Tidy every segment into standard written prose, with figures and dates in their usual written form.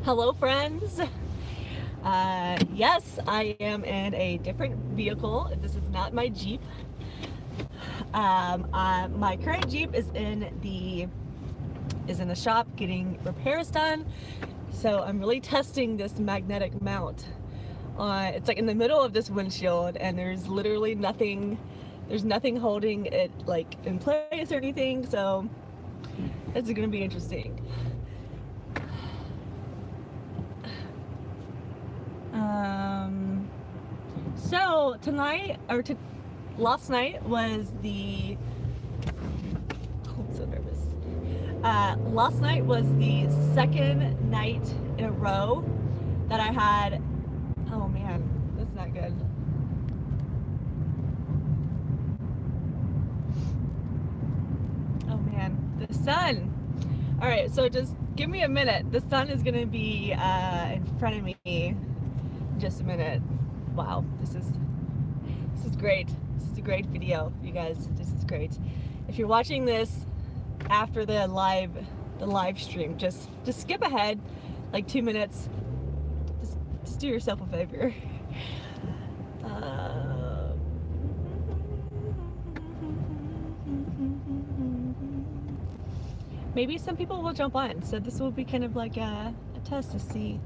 Hello friends. Yes, I am in a different vehicle. This is not my Jeep. My current Jeep is in the shop getting repairs done. So I'm really testing this magnetic mount. It's like in the middle of this windshield, and there's literally nothing. There's nothing holding it like in place or anything. So this is gonna be interesting. So tonight, or last night was the, oh, I'm so nervous. Last night was the second night in a row that I had, oh man, that's not good. Oh man, the sun. All right, so just give me a minute. The sun is gonna be in front of me in just a minute. Wow, this is great. This is a great video, you guys. This is great. If you're watching this after the live stream, just skip ahead like 2 minutes. Just do yourself a favor. Maybe some people will jump on, so this will be kind of like a test to see.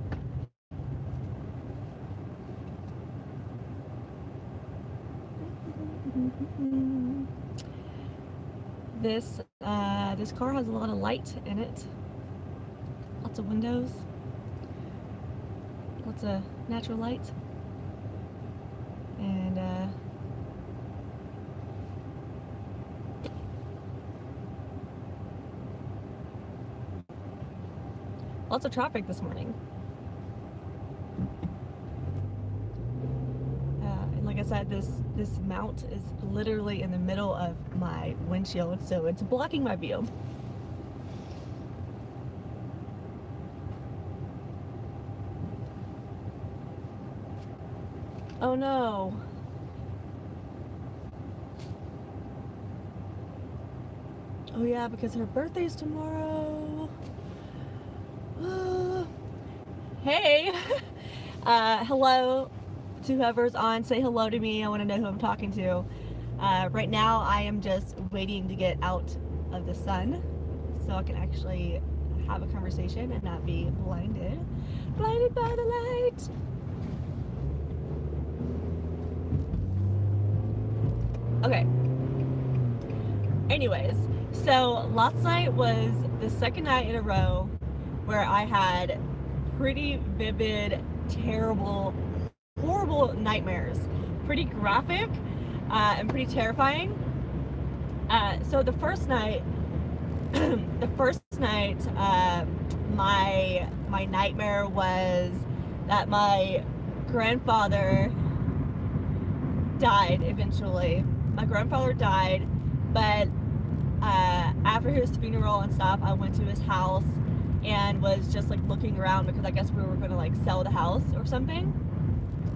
This car has a lot of light in it. Lots of windows. Lots of natural light. And lots of traffic this morning. Like I said, this mount is literally in the middle of my windshield, so it's blocking my view. Oh no. Oh yeah, because her birthday's tomorrow. Hey. Hello to whoever's on. Say hello to me. I want to know who I'm talking to. Right now I am just waiting to get out of the sun so I can actually have a conversation and not be blinded by the light. Okay. Anyways, so last night was the second night in a row where I had pretty vivid, terrible, horrible nightmares. Pretty graphic and pretty terrifying. So the first night, my nightmare was that my grandfather died eventually. My grandfather died, but after his funeral and stuff, I went to his house and was just like looking around because I guess we were gonna like sell the house or something.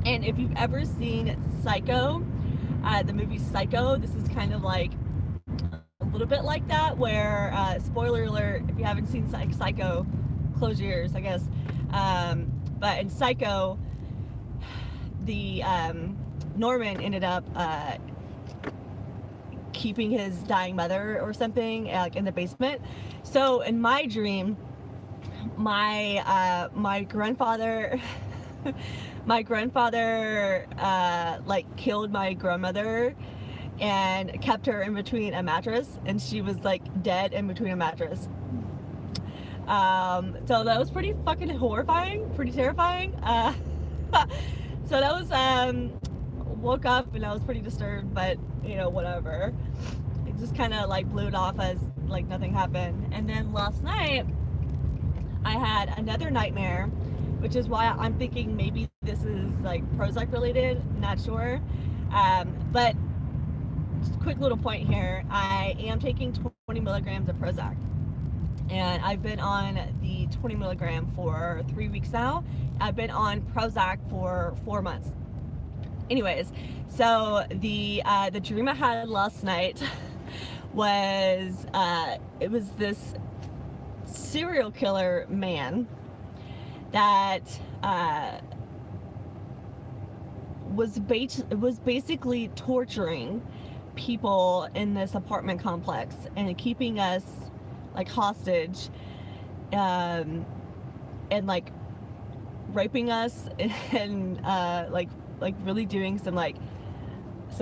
And if you've ever seen Psycho, the movie Psycho, this is kind of like a little bit like that, where spoiler alert if you haven't seen Psycho, close your ears, I guess. But in Psycho, the Norman ended up keeping his dying mother or something like in the basement. So in my dream, my grandfather like killed my grandmother and kept her in between a mattress, and she was like dead in between a mattress. So that was pretty fucking horrifying, pretty terrifying. So that was woke up and I was pretty disturbed, but you know, whatever. It just kind of like blew it off as like nothing happened. And then last night I had another nightmare, which is why I'm thinking maybe this is like Prozac related, not sure. But just quick little point here, I am taking 20 milligrams of Prozac, and I've been on the 20 milligram for 3 weeks now. I've been on Prozac for 4 months. Anyways, so the dream I had last night was it was this serial killer man that was basically torturing people in this apartment complex and keeping us like hostage, and like raping us and like really doing some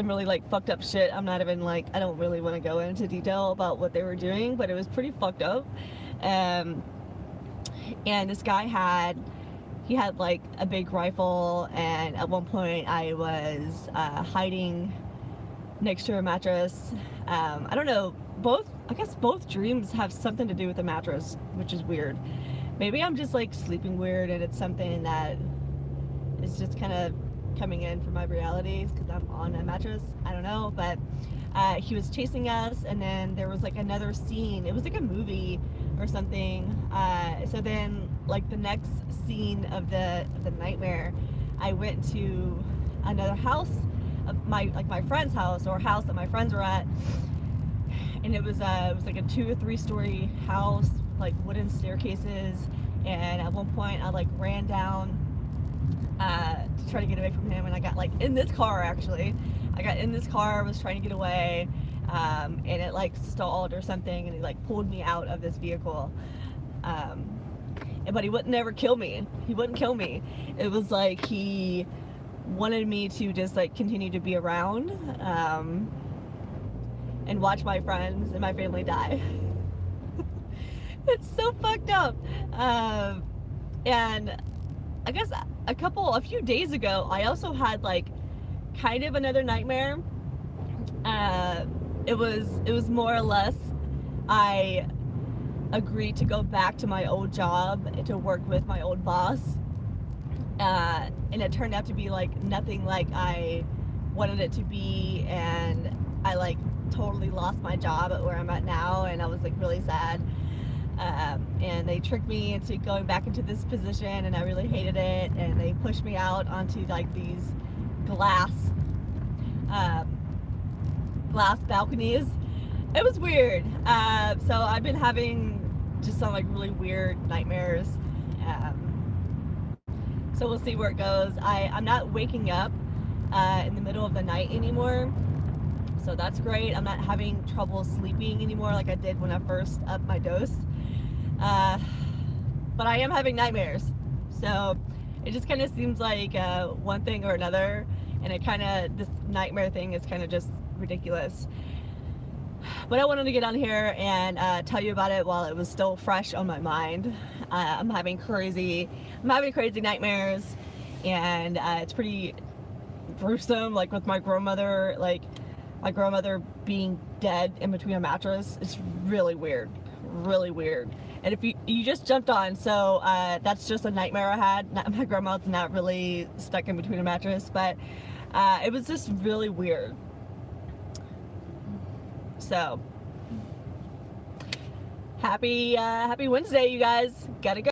really like fucked up shit. I'm not even like, I don't really want to go into detail about what they were doing, but it was pretty fucked up. And this guy had like a big rifle, and at one point I was hiding next to a mattress. I don't know, I guess both dreams have something to do with the mattress, which is weird. Maybe I'm just like sleeping weird and it's something that is just kind of coming in from my realities because I'm on a mattress. I don't know, but he was chasing us, and then there was like another scene. It was like a movie or something. So then like the next scene of the nightmare, I went to another house, my friend's house, or house that my friends were at, and it was like a 2 or 3 story house, like wooden staircases. And at one point I like ran down to try to get away from him, and I got like in this car. Actually, I got in this car, was trying to get away, and it like stalled or something, and he like pulled me out of this vehicle. But he wouldn't never kill me. He wouldn't kill me. It was like he wanted me to just like continue to be around, and watch my friends and my family die. It's so fucked up. And I guess a few days ago, I also had like kind of another nightmare. It was more or less, I agreed to go back to my old job to work with my old boss, and it turned out to be like nothing like I wanted it to be, and I like totally lost my job at where I'm at now, and I was like really sad. And they tricked me into going back into this position, and I really hated it, and they pushed me out onto like these glass balconies. It was weird. So I've been having just some like really weird nightmares. So we'll see where it goes. I'm not waking up in the middle of the night anymore, so that's great. I'm not having trouble sleeping anymore like I did when I first upped my dose. But I am having nightmares, so it just kind of seems like one thing or another, and this nightmare thing is kind of just ridiculous. But I wanted to get on here and tell you about it while it was still fresh on my mind. I'm having crazy nightmares, and it's pretty gruesome, like with my grandmother, being dead in between a mattress. It's really weird. And if you just jumped on, so that's just a nightmare I had. My grandma's not really stuck in between a mattress, but it was just really weird. So happy Wednesday, you guys. Gotta go.